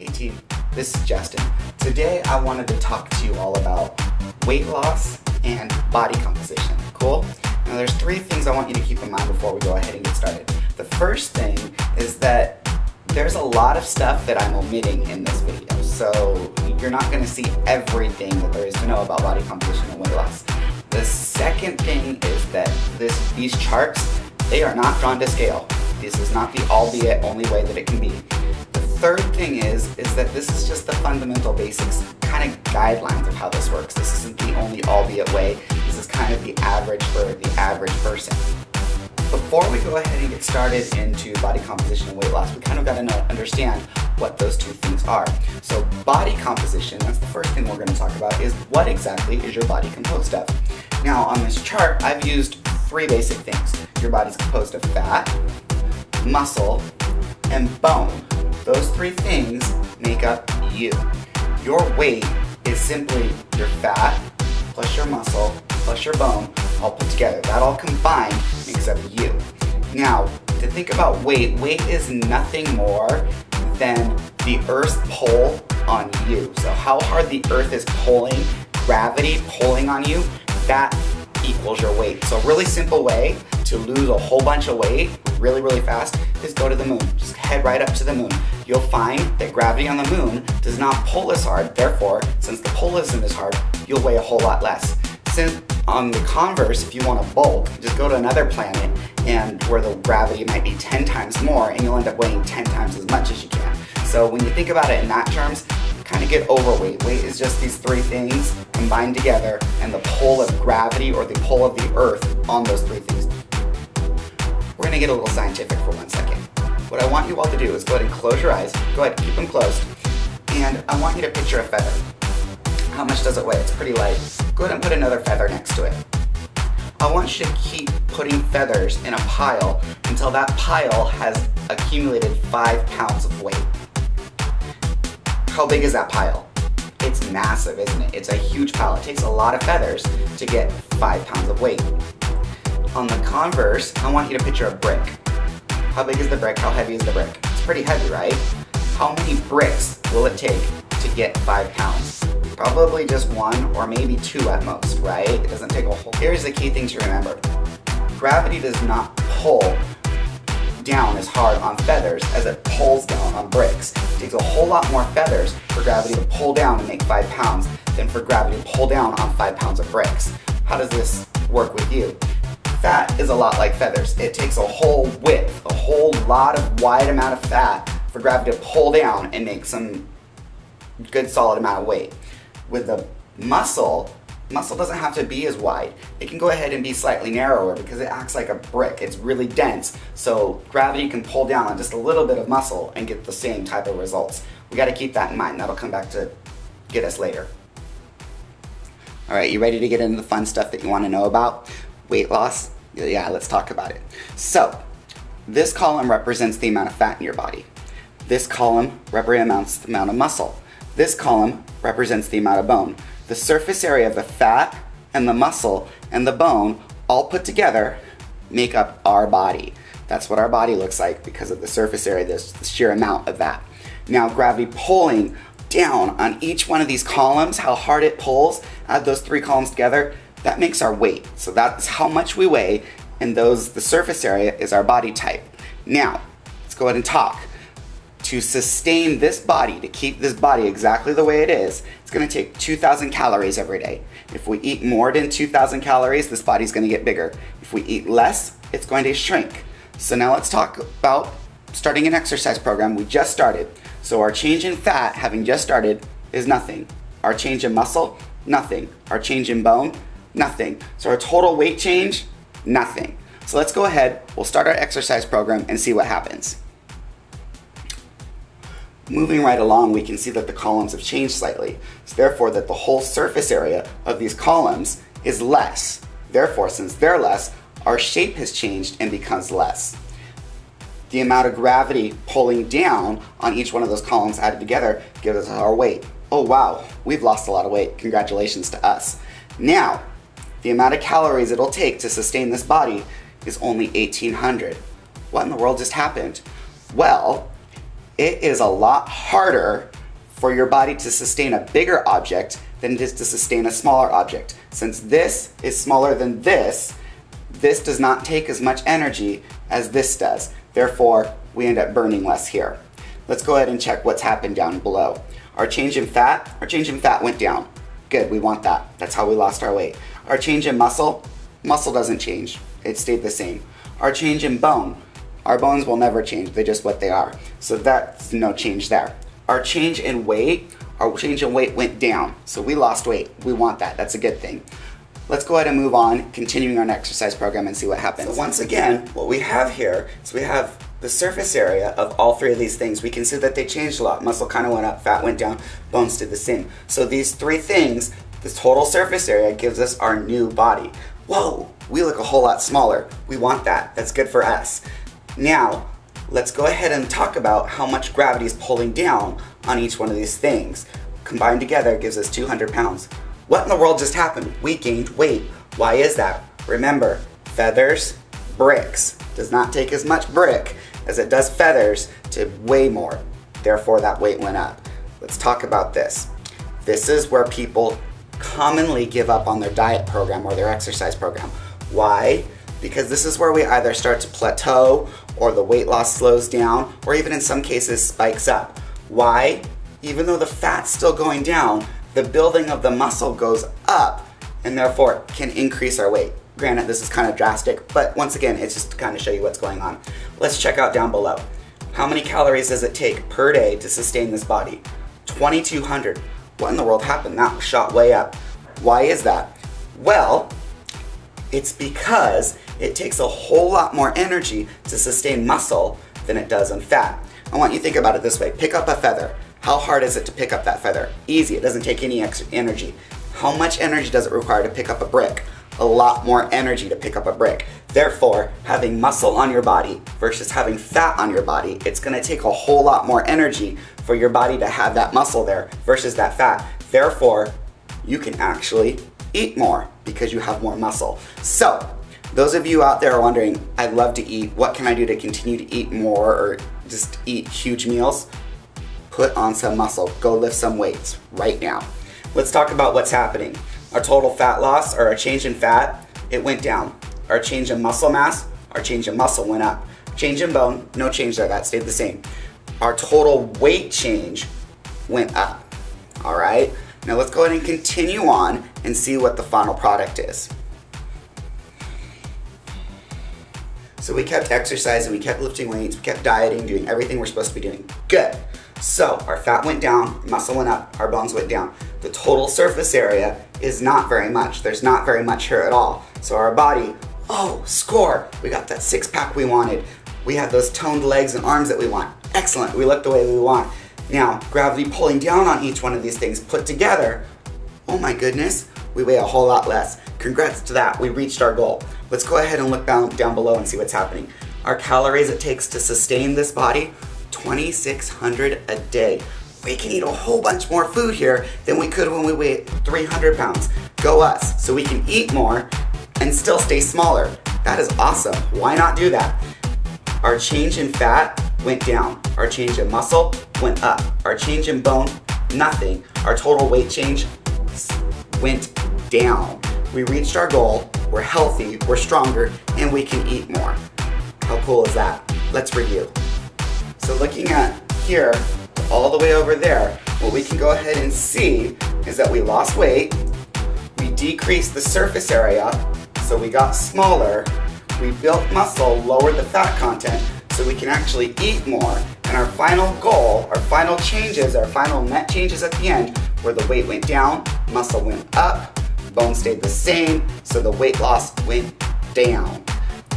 18. This is Justyn. Today I wanted to talk to you all about weight loss and body composition. Cool? Now there's three things I want you to keep in mind before we go ahead and get started. The first thing is that there's a lot of stuff that I'm omitting in this video, so you're not going to see everything that there is to know about body composition and weight loss. The second thing is that these charts, they are not drawn to scale. This is not the albeit only way that it can be. The third thing is that this is just the fundamental basics, kind of guidelines of how this works. This isn't the only albeit way. This is kind of the average for the average person. Before we go ahead and get started into body composition and weight loss, we kind of got to understand what those two things are. So body composition, that's the first thing we're going to talk about, is what exactly is your body composed of. Now on this chart, I've used three basic things. Your body's composed of fat, muscle, and bone. Those three things make up you. Your weight is simply your fat plus your muscle plus your bone all put together. That all combined makes up you. Now, to think about weight, weight is nothing more than the Earth's pull on you. So how hard the Earth is pulling, gravity pulling on you, that equals your weight. So a really simple way to lose a whole bunch of weight really fast is go to the moon. Just head right up to the moon. You'll find that gravity on the moon does not pull as hard. Therefore, since the pull isn't as hard, you'll weigh a whole lot less. Since on the converse, if you want to bulk, just go to another planet and where the gravity might be 10 times more and you'll end up weighing 10 times as much as you can. So when you think about it in that terms, kind of get overweight. Weight is just these three things combined together and the pull of gravity or the pull of the Earth on those three things. We're going to get a little scientific for 1 second. What I want you all to do is go ahead and close your eyes. Go ahead, keep them closed. And I want you to picture a feather. How much does it weigh? It's pretty light. Go ahead and put another feather next to it. I want you to keep putting feathers in a pile until that pile has accumulated 5 pounds of weight. How big is that pile? It's massive, isn't it? It's a huge pile. It takes a lot of feathers to get 5 pounds of weight. On the converse, I want you to picture a brick. How big is the brick? How heavy is the brick? It's pretty heavy, right? How many bricks will it take to get 5 pounds? Probably just 1 or maybe 2 at most, right? It doesn't take a whole... Here's the key thing to remember. Gravity does not pull down as hard on feathers as it pulls down on bricks. It takes a whole lot more feathers for gravity to pull down and make 5 pounds than for gravity to pull down on 5 pounds of bricks. How does this work with you? Fat is a lot like feathers. It takes a whole width, a whole lot of wide amount of fat for gravity to pull down and make some good solid amount of weight. With the muscle doesn't have to be as wide. It can go ahead and be slightly narrower because it acts like a brick. It's really dense, so gravity can pull down on just a little bit of muscle and get the same type of results. We got to keep that in mind. That'll come back to get us later. All right, you ready to get into the fun stuff that you want to know about? Weight loss? Yeah, let's talk about it. So, this column represents the amount of fat in your body. This column represents the amount of muscle. This column represents the amount of bone. The surface area of the fat and the muscle and the bone all put together make up our body. That's what our body looks like because of the surface area, the sheer amount of that. Now, gravity pulling down on each one of these columns, how hard it pulls, add those three columns together, that makes our weight. So that's how much we weigh, and the surface area is our body type. Now, let's go ahead and talk. To sustain this body, to keep this body exactly the way it is, it's going to take 2,000 calories every day. If we eat more than 2,000 calories, this body's going to get bigger. If we eat less, it's going to shrink. So now let's talk about starting an exercise program. We just started. So our change in fat, having just started, is nothing. Our change in muscle, nothing. Our change in bone, nothing. So our total weight change, nothing. So let's go ahead, we'll start our exercise program and see what happens. Moving right along, we can see that the columns have changed slightly. So therefore, that the whole surface area of these columns is less. Therefore, since they're less, our shape has changed and becomes less. The amount of gravity pulling down on each one of those columns added together gives us our weight. Oh wow, we've lost a lot of weight. Congratulations to us. Now, the amount of calories it'll take to sustain this body is only 1,800. What in the world just happened? Well, it is a lot harder for your body to sustain a bigger object than it is to sustain a smaller object. Since this is smaller than this does not take as much energy as this does. Therefore, we end up burning less here. Let's go ahead and check what's happened down below. Our change in fat went down. Good, we want that. That's how we lost our weight. Our change in muscle doesn't change. It stayed the same. Our change in bone, our bones will never change. They're just what they are. So that's no change there. Our change in weight went down. So we lost weight. We want that. That's a good thing. Let's go ahead and move on, continuing our exercise program and see what happens. So once again, what we have here is we have the surface area of all three of these things. We can see that they changed a lot. Muscle kind of went up, fat went down, bones did the same. So these three things, this total surface area gives us our new body. Whoa, we look a whole lot smaller. We want that. That's good for us. Now, let's go ahead and talk about how much gravity is pulling down on each one of these things. Combined together gives us 200 pounds. What in the world just happened? We gained weight. Why is that? Remember, feathers, bricks. Does not take as much brick as it does feathers to weigh more. Therefore, that weight went up. Let's talk about this. This is where people commonly give up on their diet program or their exercise program. Why? Because this is where we either start to plateau or the weight loss slows down or even in some cases spikes up. Why? Even though the fat's still going down, the building of the muscle goes up and therefore can increase our weight. Granted, this is kind of drastic, but once again, it's just to kind of show you what's going on. Let's check out down below. How many calories does it take per day to sustain this body? 2,200. What in the world happened? That shot way up. Why is that? Well, it's because it takes a whole lot more energy to sustain muscle than it does on fat. I want you to think about it this way. Pick up a feather. How hard is it to pick up that feather? Easy, it doesn't take any extra energy. How much energy does it require to pick up a brick? A lot more energy to pick up a brick. Therefore, having muscle on your body versus having fat on your body, it's gonna take a whole lot more energy for your body to have that muscle there versus that fat. Therefore, you can actually eat more because you have more muscle. So, those of you out there are wondering, I'd love to eat, what can I do to continue to eat more or just eat huge meals? Put on some muscle, go lift some weights right now. Let's talk about what's happening. Our total fat loss, or our change in fat, it went down. Our change in muscle mass, our change in muscle went up. Change in bone, no change there, that stayed the same. Our total weight change went up, all right? Now let's go ahead and continue on and see what the final product is. So we kept exercising, we kept lifting weights, we kept dieting, doing everything we're supposed to be doing. Good. So our fat went down, muscle went up, our bones went down. The total surface area is not very much. There's not very much here at all. So our body, oh, score. We got that six-pack we wanted. We have those toned legs and arms that we want. Excellent, we look the way we want. Now, gravity pulling down on each one of these things put together, oh my goodness, we weigh a whole lot less. Congrats to that, we reached our goal. Let's go ahead and look down below and see what's happening. Our calories it takes to sustain this body, 2,600 a day. We can eat a whole bunch more food here than we could when we weighed 300 pounds. Go us, so we can eat more and still stay smaller. That is awesome, why not do that? Our change in fat went down. Our change in muscle went up. Our change in bone, nothing. Our total weight change went down. We reached our goal, we're healthy, we're stronger, and we can eat more. How cool is that? Let's review. So looking at here, all the way over there, what we can go ahead and see is that we lost weight, we decreased the surface area, so we got smaller, we built muscle, lowered the fat content, so we can actually eat more. And our final goal, our final changes, our final net changes at the end, where the weight went down, muscle went up, bone stayed the same, so the weight loss went down.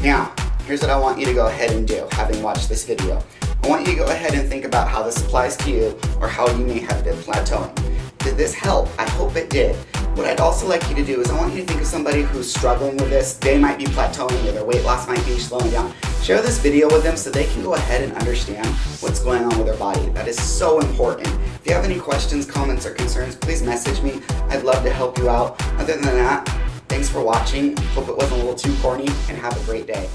Now, here's what I want you to go ahead and do, having watched this video. I want you to go ahead and think about how this applies to you or how you may have been plateauing. Did this help? I hope it did. What I'd also like you to do is I want you to think of somebody who's struggling with this. They might be plateauing or their weight loss might be slowing down. Share this video with them so they can go ahead and understand what's going on with their body. That is so important. If you have any questions, comments, or concerns, please message me. I'd love to help you out. Other than that, thanks for watching. Hope it wasn't a little too corny, and have a great day.